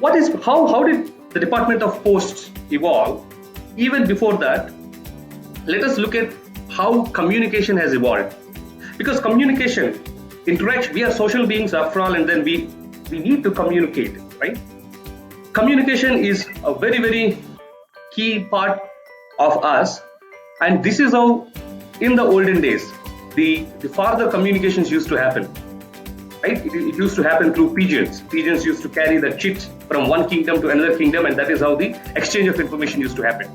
How did the Department of Posts evolve? Even before that, let us look at how communication has evolved. Because communication, interaction, we are social beings after all, and then we need to communicate, right? Communication is a very, very key part of us, and this is how in the olden days the farther communications used to happen, right? It used to happen through pigeons. Pigeons used to carry the chits from one kingdom to another kingdom, and that is how the exchange of information used to happen.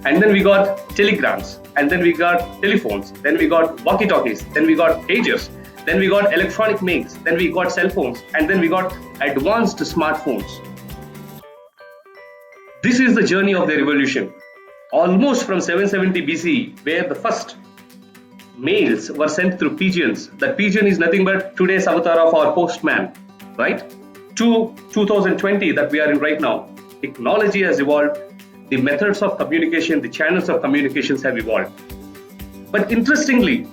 And then we got telegrams, and then we got telephones, then we got walkie-talkies, then we got pagers, then we got electronic mails, then we got cell phones, and then we got advanced smartphones. This is the journey of the revolution. Almost from 770 BC, where the first mails were sent through pigeons. That pigeon is nothing but today's avatar of our postman, right? To 2020 that we are in right now, technology has evolved. The methods of communication, the channels of communications have evolved. But interestingly,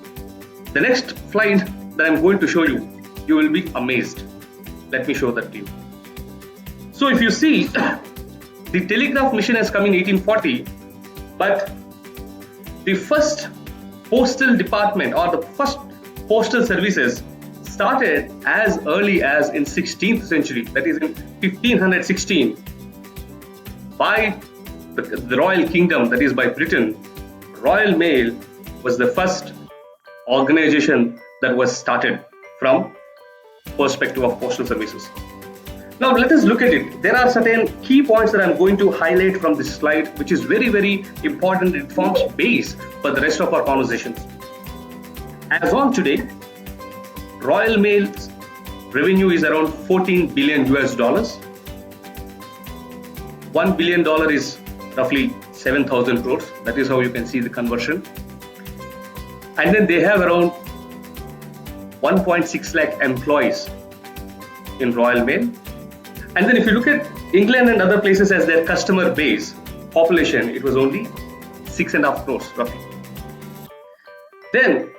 the next slide that I'm going to show you, you will be amazed. Let me show that to you. So if you see, the telegraph machine has come in 1840, but the first postal department or the first postal services started as early as in 16th century, that is in 1516, by the Royal Kingdom, that is by Britain. Royal Mail was the first organization that was started from perspective of postal services. Now let us look at it. There are certain key points that I'm going to highlight from this slide, which is very, very important. It forms base for the rest of our conversations. As on today, Royal Mail's revenue is around 14 billion US dollars. $1 billion is roughly 7,000 crores. That is how you can see the conversion. And then they have around 1.6 lakh employees in Royal Mail. And then if you look at England and other places as their customer base, population, it was only 6.5 crores roughly. Then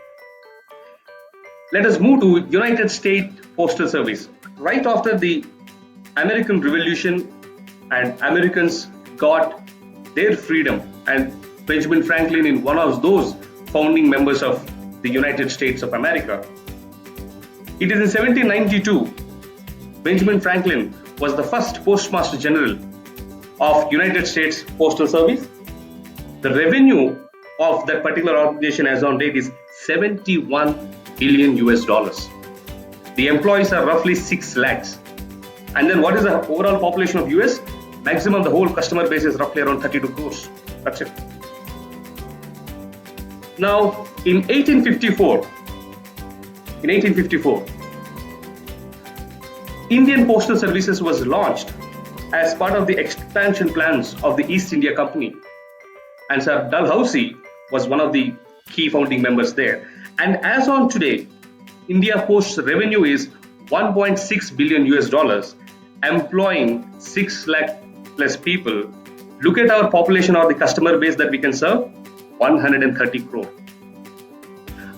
let us move to United States Postal Service. Right after the American Revolution and Americans got their freedom, and Benjamin Franklin is one of those founding members of the United States of America. It is in 1792, Benjamin Franklin was the first Postmaster General of United States Postal Service. The revenue of that particular organization as on date is 71 billion US dollars. The employees are roughly 6 lakhs. And then what is the overall population of US? Maximum the whole customer base is roughly around 32 crores. That's it. Now in 1854, Indian Postal Services was launched as part of the expansion plans of the East India Company, and Sir Dalhousie was one of the key founding members there. And as on today, India Post's revenue is 1.6 billion US dollars, employing 6 lakh plus people. Look at our population or the customer base that we can serve, 130 crore.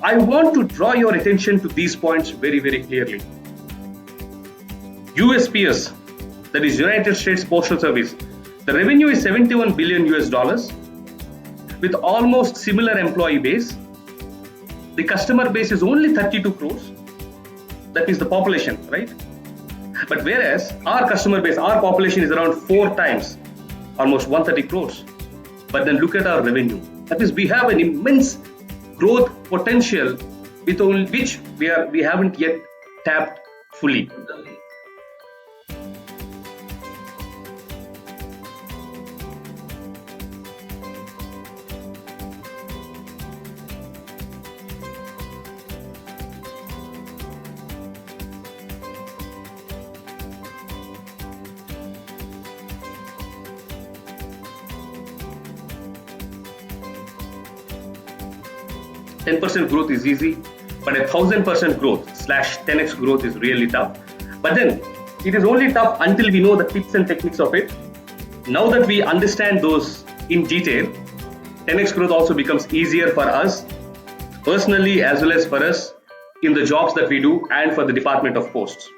I want to draw your attention to these points very, very clearly. USPS, that is United States Postal Service, the revenue is 71 billion US dollars with almost similar employee base. The customer base is only 32 crores. That is the population, right? But whereas our customer base, our population is around 4 times, almost 130 crores. But then look at our revenue. That is, we have an immense growth potential with only which we haven't yet tapped fully. 10% growth is easy, but 1,000% growth / 10x growth is really tough. But then it is only tough until we know the tips and techniques of it. Now that we understand those in detail, 10x growth also becomes easier for us personally as well as for us in the jobs that we do and for the Department of Posts.